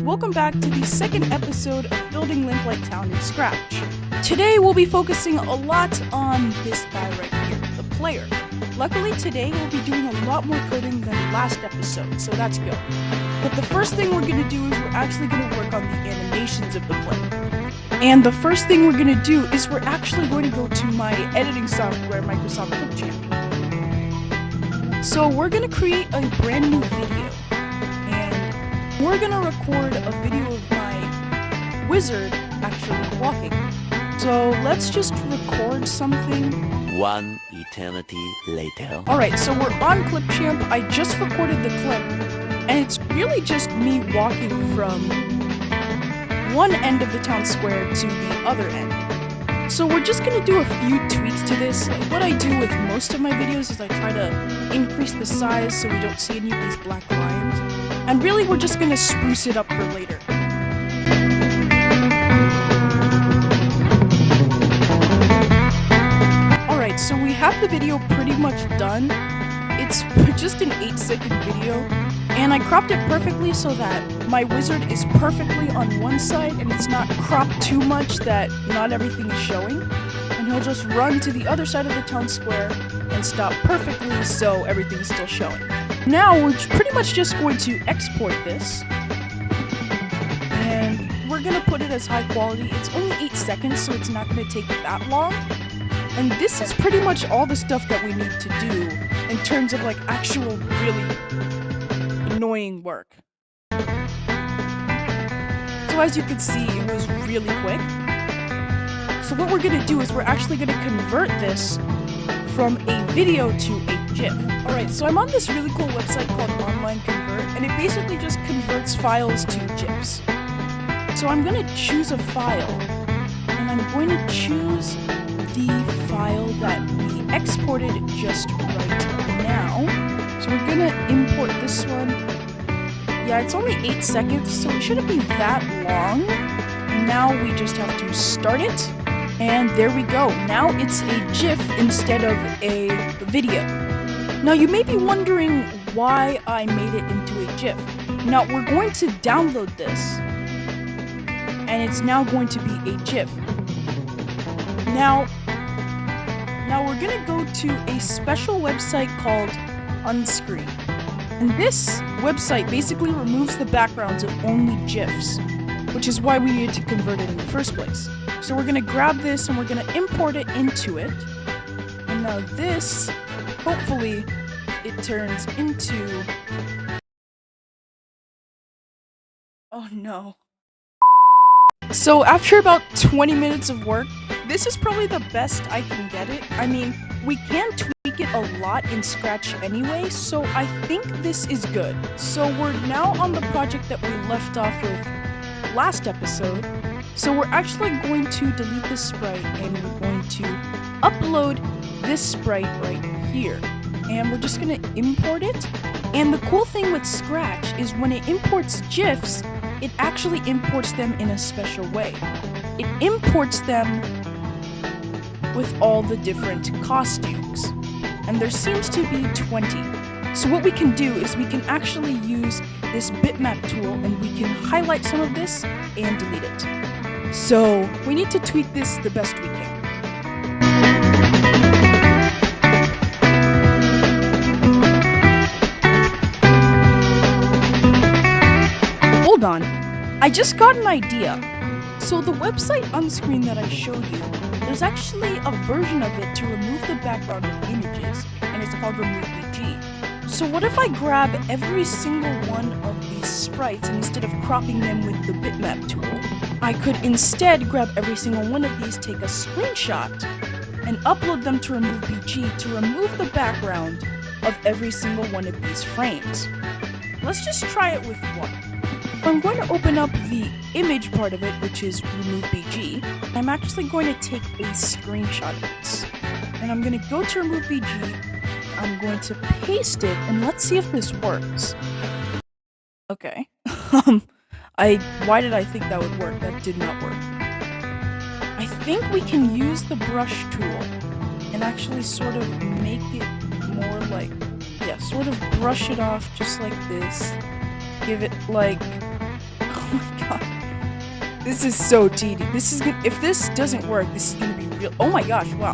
Welcome back to the second episode of Building Lamplight Town in Scratch. Today we'll be focusing a lot on this guy right here, the player. Luckily today we'll be doing a lot more coding than last episode, so that's good. But the first thing we're going to do is we're actually going to work on the animations of the player. And the first thing we're going to do is we're actually going to go to my editing software, Microsoft Clipchamp. So we're going to create a brand new video. We're gonna record a video of my wizard actually walking. So let's just record something. One eternity later. Alright, so we're on Clipchamp. I just recorded the clip, and it's really just me walking from one end of the town square to the other end. So we're just gonna do a few tweaks to this. What I do with most of my videos is I try to increase the size so we don't see any of these black lines. And really, we're just gonna spruce it up for later. Alright, so we have the video pretty much done. It's just an 8-second video, and I cropped it perfectly so that my wizard is perfectly on one side and it's not cropped too much that not everything is showing. And he'll just run to the other side of the town square and stop perfectly so everything is still showing. Now we're pretty much just going to export this, and we're going to put it as high quality. It's only 8 seconds, so it's not going to take that long. And this is pretty much all the stuff that we need to do in terms of like actual really annoying work. So as you can see, it was really quick. So what we're going to do is we're actually going to convert this from a video to a GIF. Alright, so I'm on this really cool website called Online Convert, and it basically just converts files to GIFs. So I'm going to choose a file, and I'm going to choose the file that we exported just right now. So we're going to import this one. Yeah, it's only 8 seconds, so it shouldn't be that long. Now we just have to start it. And there we go. Now it's a GIF instead of a video. Now you may be wondering why I made it into a GIF. Now we're going to download this, and it's now going to be a GIF. Now we're gonna go to a special website called Unscreen. And this website basically removes the backgrounds of only GIFs, which is why we needed to convert it in the first place. So we're gonna grab this and we're gonna import it into it. And now this, hopefully, it turns into... Oh no. So after about 20 minutes of work, this is probably the best I can get it. I mean, we can tweak it a lot in Scratch anyway, so I think this is good. So we're now on the project that we left off with last episode. So we're actually going to delete this sprite, and we're going to upload this sprite right here. And we're just going to import it. And the cool thing with Scratch is when it imports GIFs, it actually imports them in a special way. It imports them with all the different costumes. And there seems to be 20. So what we can do is we can actually use this bitmap tool, and we can highlight some of this and delete it. So we need to tweak this the best we can. Hold on, I just got an idea. So the website Unscreen that I showed you, there's actually a version of it to remove the background of images, and it's called Remove BG. So what if I grab every single one of these sprites, and instead of cropping them with the bitmap tool, I could instead grab every single one of these, take a screenshot, and upload them to Remove BG to remove the background of every single one of these frames. Let's just try it with one. I'm going to open up the image part of it, which is Remove BG. I'm actually going to take a screenshot of this. And I'm going to go to Remove BG, I'm going to paste it, and let's see if this works. Okay. Why did I think that would work? That did not work. I think we can use the brush tool and actually sort of make it more like, yeah, sort of brush it off just like this. Give it like, This is so tedious. If this doesn't work, this is gonna be real. Oh my gosh! Wow.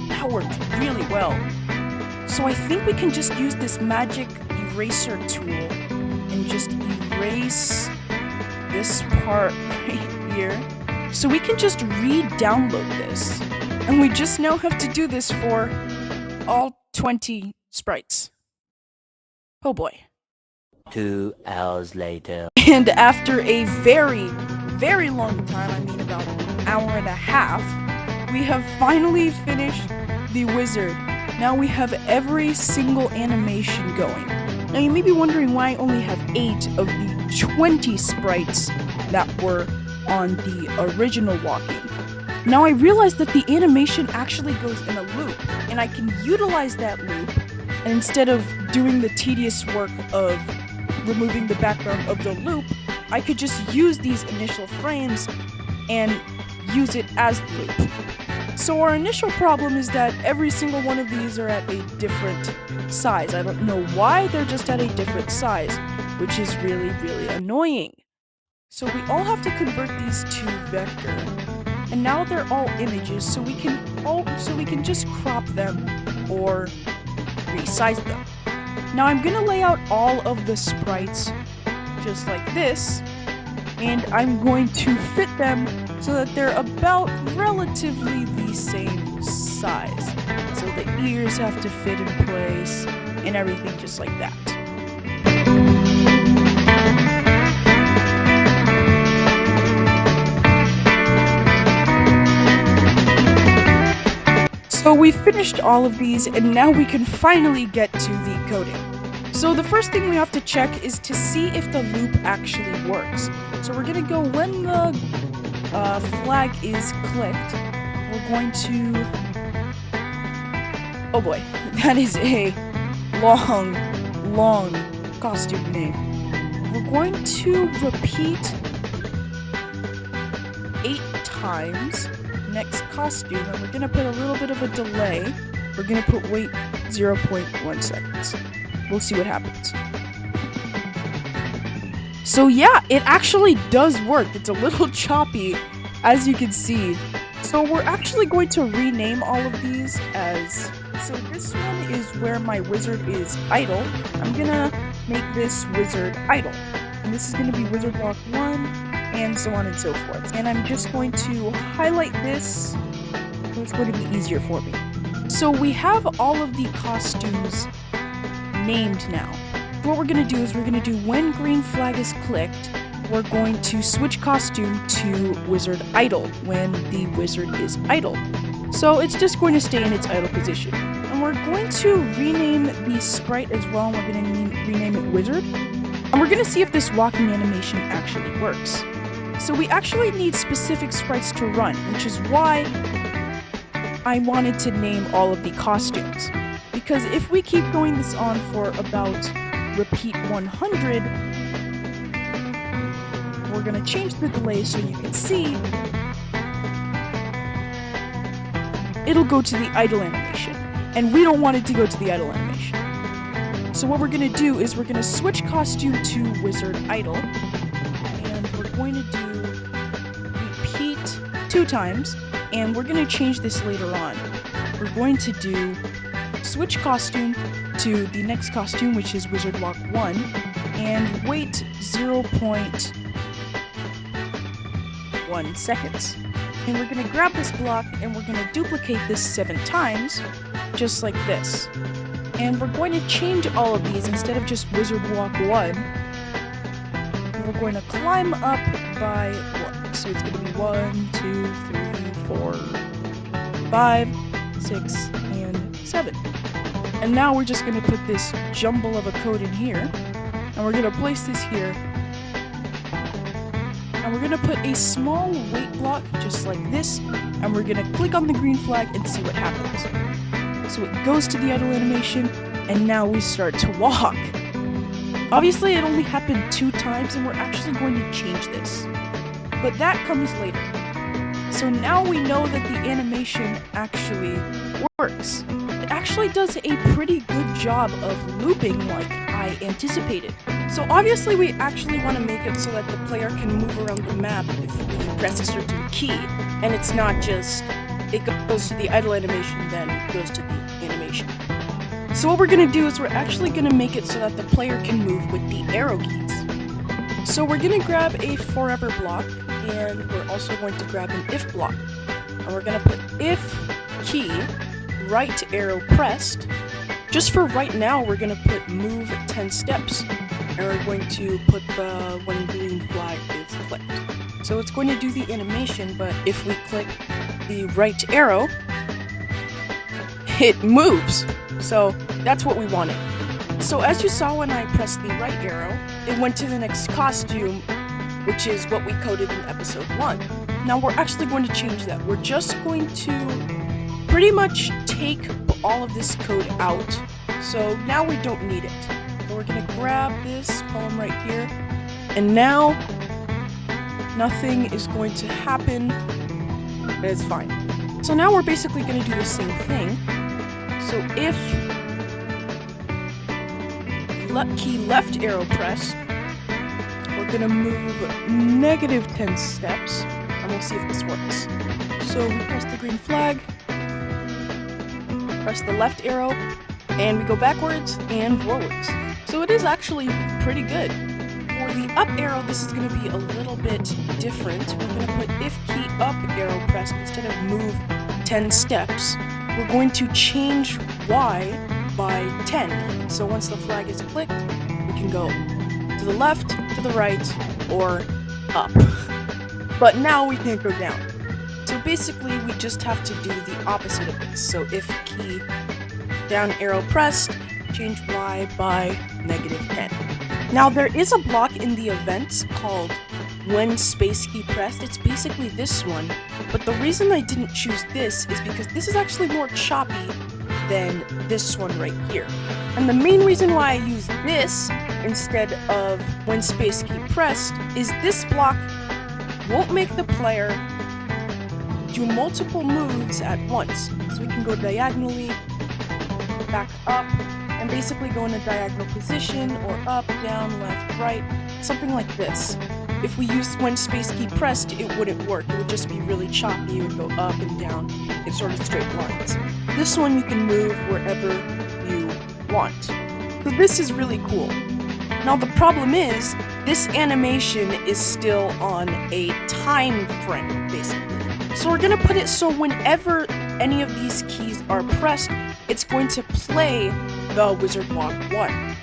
That worked really well. So I think we can just use this magic eraser tool and just erase this part right here. So we can just re-download this. And we just now have to do this for all 20 sprites. Oh boy. 2 hours later. And after a very, very long time, I mean about an hour and a half, we have finally finished the wizard. Now we have every single animation going. Now you may be wondering why I only have 8 of the 20 sprites that were on the original walking. Now I realized that the animation actually goes in a loop, and I can utilize that loop, and instead of doing the tedious work of removing the background of the loop, I could just use these initial frames and use it as the loop. So our initial problem is that every single one of these are at a different size. I don't know why, they're just at a different size, which is really, really annoying. So we all have to convert these to vector, and now they're all images, so we can just crop them or resize them. Now I'm gonna lay out all of the sprites just like this, and I'm going to fit them so that they're about relatively the same size. So the ears have to fit in place and everything just like that. So we finished all of these, and now we can finally get to the coding. So the first thing we have to check is to see if the loop actually works. So we're gonna go when the flag is clicked, we're going to... Oh boy, that is a long costume name. We're going to repeat 8 times next costume, and we're gonna put a little bit of a delay. We're gonna put wait 0.1 seconds. We'll see what happens. So yeah, it actually does work. It's a little choppy, as you can see. So we're actually going to rename all of these as... So this one is where my wizard is idle. I'm gonna make this wizard idle. And this is gonna be wizard block 1, and so on and so forth. And I'm just going to highlight this, so it's going to be easier for me. So we have all of the costumes named now. What we're going to do is we're going to do when green flag is clicked, we're going to switch costume to wizard idle when the wizard is idle. So it's just going to stay in its idle position. And we're going to rename the sprite as well, and we're going to rename it wizard. And we're going to see if this walking animation actually works. So we actually need specific sprites to run, which is why I wanted to name all of the costumes. Because if we keep going this on for about repeat 100, we're going to change the delay so you can see it'll go to the idle animation. And we don't want it to go to the idle animation. So what we're going to do is we're going to switch costume to wizard idle. And we're going to do repeat 2 times. And we're going to change this later on. We're going to do switch costume to the next costume, which is wizard block 1, and wait 0.1 seconds. And we're going to grab this block and we're going to duplicate this 7 times, just like this. And we're going to change all of these. Instead of just wizard block 1, we're going to climb up by 1. So it's going to be 1, 2, 3, 4, 5, 6, and 7. And now we're just going to put this jumble of a code in here, and we're going to place this here, and we're going to put a small wait block just like this, and we're going to click on the green flag and see what happens. So it goes to the idle animation, and now we start to walk. Obviously it only happened 2 times, and we're actually going to change this, but that comes later. So now we know that the animation actually works. It actually does a pretty good job of looping like I anticipated. So obviously we actually want to make it so that the player can move around the map if we press a certain key, and it's not just it goes to the idle animation then goes to the animation. So what we're going to do is we're actually going to make it so that the player can move with the arrow keys. So we're going to grab a forever block, and we're also going to grab an if block. And we're going to put if key, right arrow pressed. Just for right now, we're going to put move 10 steps. And we're going to put the when green flag is clicked. So it's going to do the animation, but if we click the right arrow, it moves. So that's what we wanted. So as you saw when I pressed the right arrow, it went to the next costume, which is what we coded in episode 1. Now we're actually going to change that. We're just going to pretty much take all of this code out. So now we don't need it. So we're going to grab this column right here, and now nothing is going to happen. It's fine. So now we're basically going to do the same thing. So if key left arrow pressed, we're going to move negative 10 steps, and we'll see if this works. So we press the green flag, press the left arrow, and we go backwards and forwards. So it is actually pretty good. For the up arrow, this is going to be a little bit different. We're going to put if key up arrow pressed instead of move 10 steps. We're going to change Y by 10. So once the flag is clicked, we can go to the left, to the right, or up. But now we can't go down. So basically, we just have to do the opposite of this. So if key down arrow pressed, change Y by negative 10. Now there is a block in the events called when space key pressed. It's basically this one, but the reason I didn't choose this is because this is actually more choppy than this one right here. And the main reason why I use this instead of when space key pressed is this block won't make the player do multiple moves at once. So we can go diagonally, back up, and basically go in a diagonal position, or up, down, left, right, something like this. If we used when space key pressed, it wouldn't work. It would just be really choppy. It would go up and down in sort of straight lines. This one you can move wherever you want. So this is really cool. Now the problem is, this animation is still on a time frame, basically. So we're gonna put it so whenever any of these keys are pressed, it's going to play the Wizard Walk 1.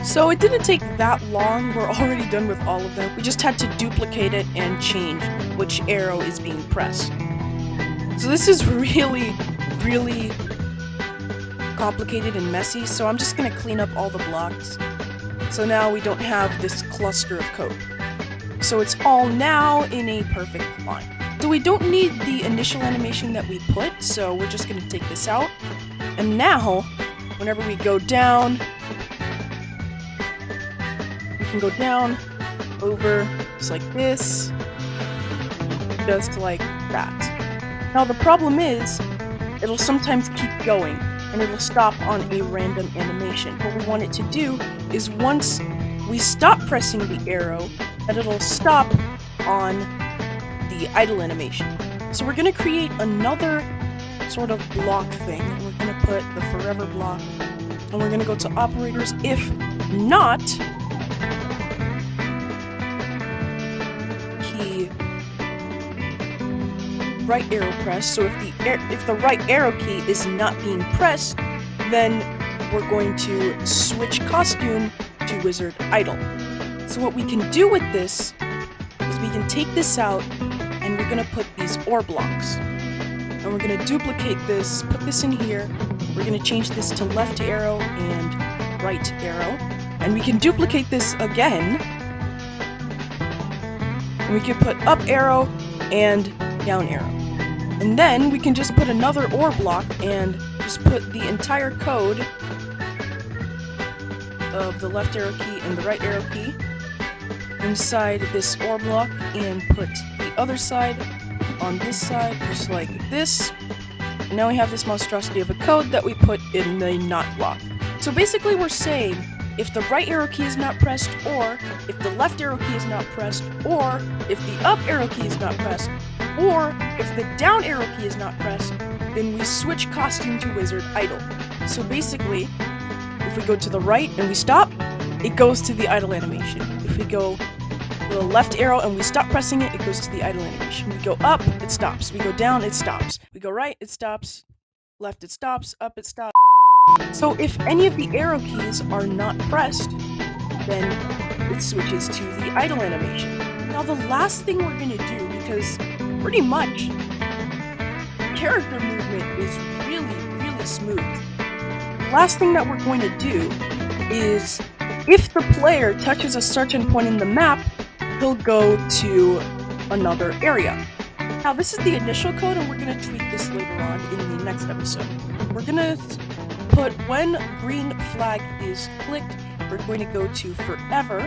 So it didn't take that long, we're already done with all of them. We just had to duplicate it and change which arrow is being pressed. So this is really, really complicated and messy, so I'm just gonna clean up all the blocks. So now we don't have this cluster of code. So it's all now in a perfect line. So we don't need the initial animation that we put, so we're just gonna take this out. And now, whenever we go down, we can go down, over, just like this, just like that. Now the problem is, it'll sometimes keep going, and it'll stop on a random animation. What we want it to do is once we stop pressing the arrow, that it'll stop on the idle animation. So we're going to create another sort of block thing, and we're going to put the forever block, and we're going to go to operators. If not, key right arrow press. So if the right arrow key is not being pressed, then we're going to switch costume to wizard idle. So what we can do with this is we can take this out, and we're going to put these OR blocks. And we're going to duplicate this, put this in here. We're going to change this to left arrow and right arrow. And we can duplicate this again. And we can put up arrow and down arrow. And then we can just put another OR block and just put the entire code of the left arrow key and the right arrow key inside this OR block, and put the other side on this side, just like this. And now we have this monstrosity of a code that we put in the not block. So basically we're saying, if the right arrow key is not pressed, or if the left arrow key is not pressed, or if the up arrow key is not pressed, or if the down arrow key is not pressed, then we switch costume to wizard idle. So basically, if we go to the right and we stop, it goes to the idle animation. If we go to the left arrow and we stop pressing it, it goes to the idle animation. We go up, it stops. We go down, it stops. We go right, it stops. Left, it stops. Up, it stops. So if any of the arrow keys are not pressed, then it switches to the idle animation. Now the last thing we're going to do, because pretty much character movement is really smooth. The last thing that we're going to do is, if the player touches a certain point in the map, he'll go to another area. Now this is the initial code, and we're going to tweak this later on in the next episode. We're going to put when green flag is clicked, we're going to go to forever.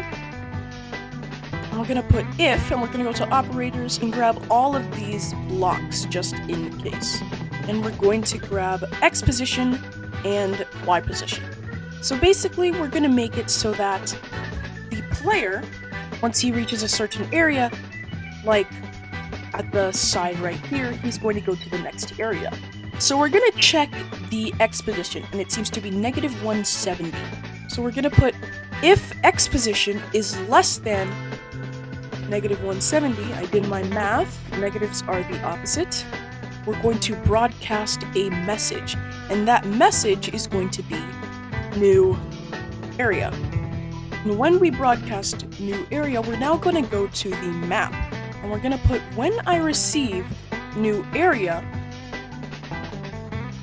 And we're going to put if, and we're going to go to operators and grab all of these blocks just in case. And we're going to grab X position and Y position. So basically we're going to make it so that the player, once he reaches a certain area, like at the side right here, he's going to go to the next area. So we're going to check the X position, and it seems to be -170. So we're going to put if X position is less than -170, I did my math, negatives are the opposite, we're going to broadcast a message, and that message is going to be new area. And when we broadcast new area, we're now going to go to the map, and we're going to put when I receive new area,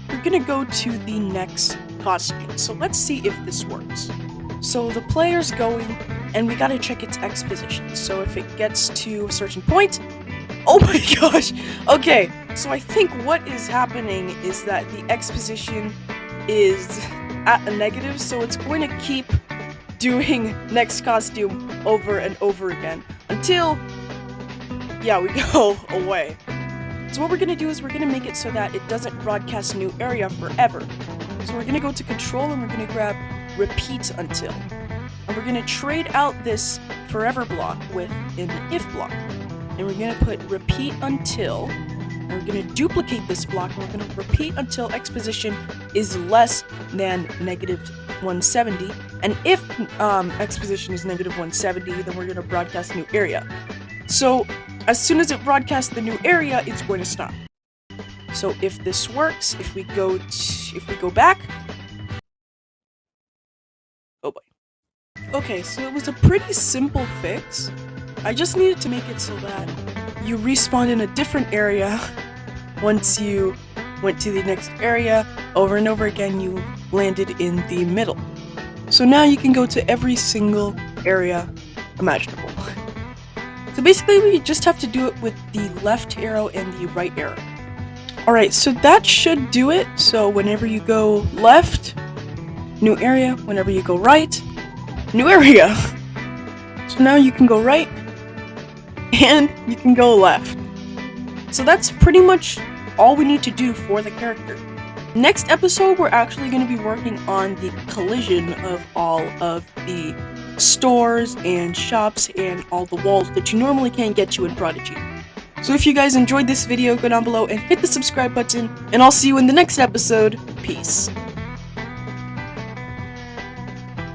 we're going to go to the next costume. So let's see if this works. So the player's going, and we gotta check its X position. So if it gets to a certain point, oh my gosh! Okay, so I think what is happening is that the X position is at a negative, so it's going to keep doing next costume over and over again until, yeah, we go away. So what we're going to do is we're going to make it so that it doesn't broadcast new area forever. So we're going to go to control, and we're going to grab repeat until. And we're going to trade out this forever block with an if block. And we're going to put repeat until, and we're going to duplicate this block, and we're going to repeat until X position is less than -170. And if X position is -170, then we're going to broadcast new area. So as soon as it broadcasts the new area, it's going to stop. So if this works, if we go back, oh boy. Okay, so it was a pretty simple fix. I just needed to make it so that you respawn in a different area once you went to the next area. Over and over again, you landed in the middle. So now you can go to every single area imaginable. So basically we just have to do it with the left arrow and the right arrow. Alright, so that should do it. So whenever you go left, new area. Whenever you go right, new area. So now you can go right, and you can go left. So that's pretty much all we need to do for the character. Next episode, we're actually going to be working on the collision of all of the stores and shops and all the walls that you normally can't get to in Prodigy. So if you guys enjoyed this video, go down below and hit the subscribe button, and I'll see you in the next episode. Peace.